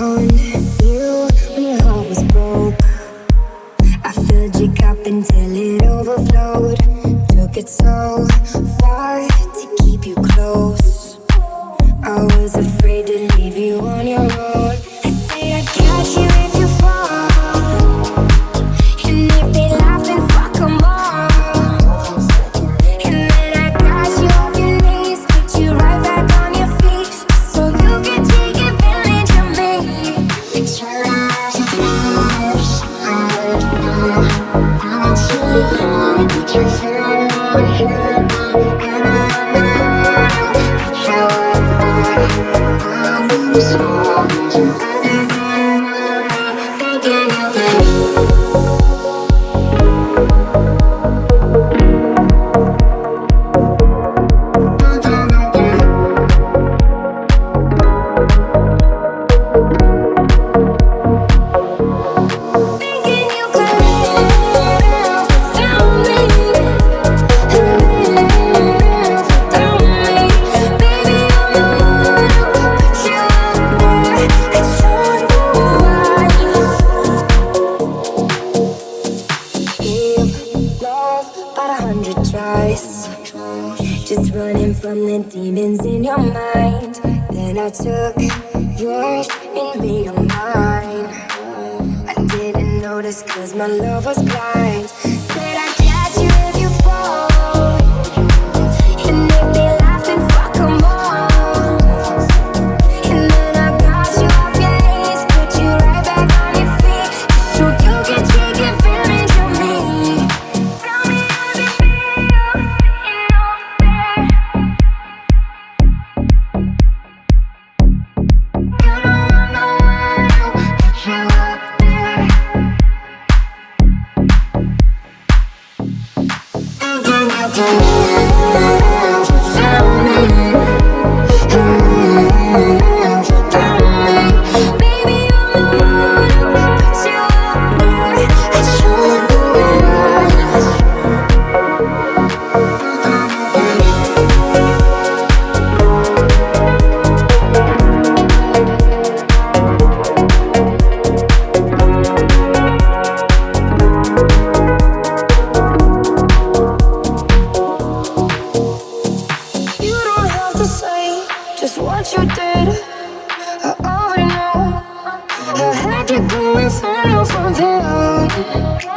found you when your heart was broke. I filled your cup until it overflowed. Took it so far to keep you close. I was afraid to leave you on your own. I say I'd catch you if you fall, and if they laugh then fuck 'em all. And then I got you off your knees, put you right back on your feet, so you can take advantage of me. It's your eyes, feeling so high, but you feel like home. Just running from the demons in your mind. Then I took yours and made them mine. I didn't notice 'cause my love was blind. Said I'd catch you if you fall, and if they laugh then fuck 'em all. And then I got you off your knees, put you right back on your feet, so you can take advantage of me. Tell me how you feel, you know that. You know I know you, but you out there. Just what you did, I already know. I had you going final from there.